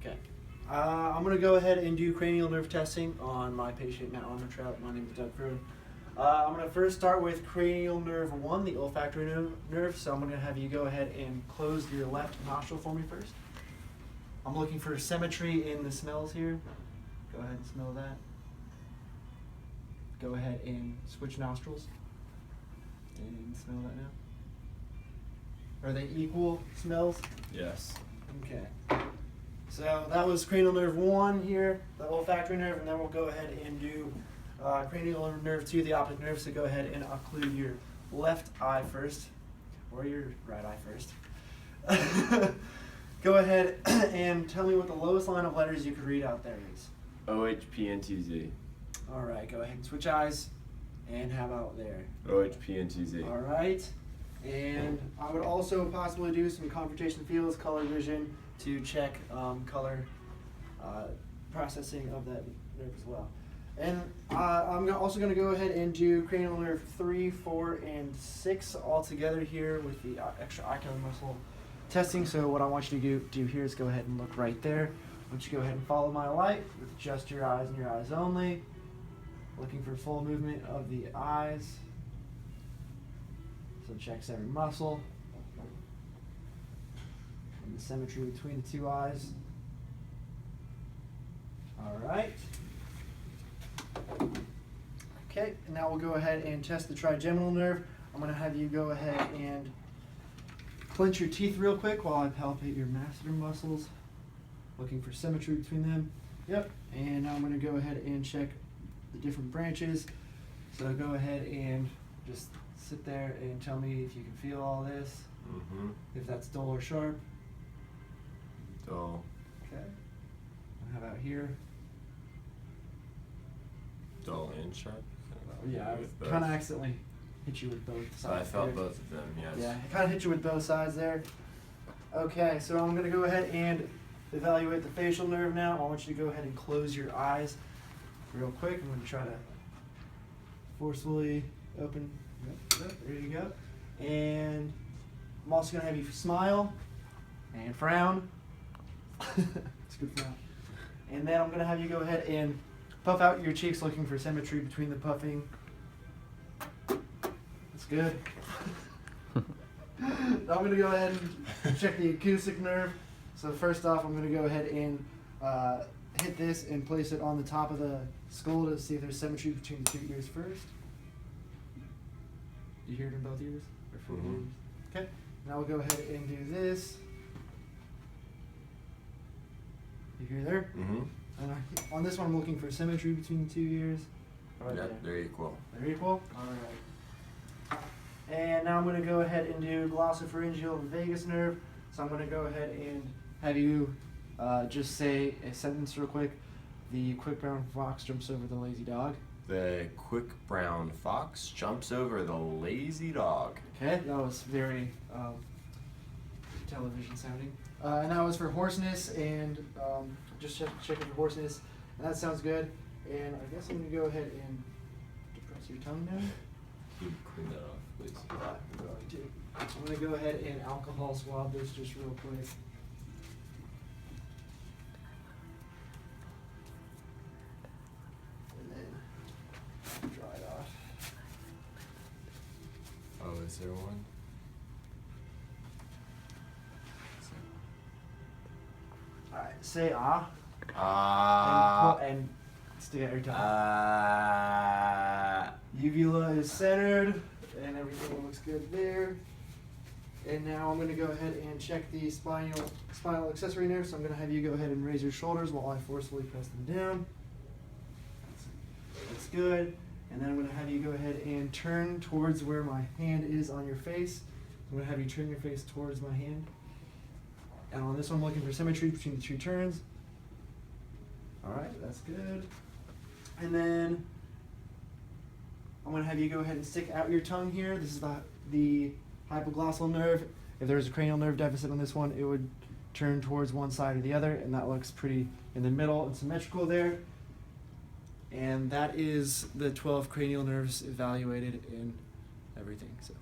Okay. I'm going to go ahead and do cranial nerve testing on my patient, Matt Armentrout. My name is Doug Fruin. I'm going to first start with cranial nerve 1, the olfactory nerve. So I'm going to have you go ahead and close your left nostril for me first. I'm looking for symmetry in the smells here. Go ahead and smell that. Go ahead and switch nostrils. And smell that now. Are they equal smells? Yes. Okay. So that was cranial nerve 1 here, the olfactory nerve, and then we'll go ahead and do cranial nerve 2, the optic nerve. So go ahead and occlude your left eye first, or your right eye first. Go ahead and tell me what the lowest line of letters you could read out there is. OHPNTZ. All right, go ahead and switch eyes. And how about there? OHPNTZ. All right. And I would also possibly do some confrontation fields, color vision, to check color processing of that nerve as well. And I'm also going to go ahead and do cranial nerve 3, 4, and 6 all together here with the extra ocular muscle testing. So what I want you to do here is go ahead and look right there. I want you to go ahead and follow my light with just your eyes and your eyes only. Looking for full movement of the eyes. So checks every muscle. And the symmetry between the two eyes. All right. Okay, and now we'll go ahead and test the trigeminal nerve. I'm going to have you go ahead and clench your teeth real quick while I palpate your masseter muscles. Looking for symmetry between them. Yep. And now I'm going to go ahead and check the different branches. So go ahead and just sit there and tell me if you can feel all this. Mm-hmm. If that's dull or sharp. Dull. Okay. And how about here? Dull and sharp? Yeah, I kind of accidentally hit you with both sides. I felt there. both of them, yes. Yeah, I kind of hit you with both sides there. Okay, so I'm going to go ahead and evaluate the facial nerve now. I want you to go ahead and close your eyes real quick. I'm going to try to forcefully open. Yep, there you go. And I'm also going to have you smile and frown. It's a good frown. And then I'm going to have you go ahead and puff out your cheeks, looking for symmetry between the puffing. That's good. Now I'm going to go ahead and check the acoustic nerve. So first off, I'm going to go ahead and hit this and place it on the top of the skull to see if there's symmetry between the two ears first. You hear it in both ears? Or full Mm-hmm. ears? Okay. Now we'll go ahead and do this. You hear there? Mm-hmm. And on this one, I'm looking for symmetry between the two ears. Right Yep, they're equal. They're equal? Alright. And now I'm going to go ahead and do glossopharyngeal vagus nerve. So I'm going to go ahead and have you just say a sentence real quick. The quick brown fox jumps over the lazy dog. The quick brown fox jumps over the lazy dog. Okay, that was very television sounding. And that was for hoarseness and just checking for hoarseness. And that sounds good. And I guess I'm going to go ahead and depress your tongue now. Can you clean that off, please? I'm going to go ahead and alcohol swab this just real quick. And then dry it off. Oh, is there one? Alright, say ah. Ah. And stick out your tongue. Ah. Uvula is centered, and everything looks good there. And now I'm going to go ahead and check the spinal accessory nerve. So I'm going to have you go ahead and raise your shoulders while I forcefully press them down. That's good. And then I'm going to have you go ahead and turn towards where my hand is on your face. I'm going to have you turn your face towards my hand. And on this one, I'm looking for symmetry between the two turns. All right, that's good. And then I'm going to have you go ahead and stick out your tongue here. This is the hypoglossal nerve. If there was a cranial nerve deficit on this one, it would turn towards one side or the other, and that looks pretty in the middle and symmetrical there. And that is the 12 cranial nerves evaluated in everything. So.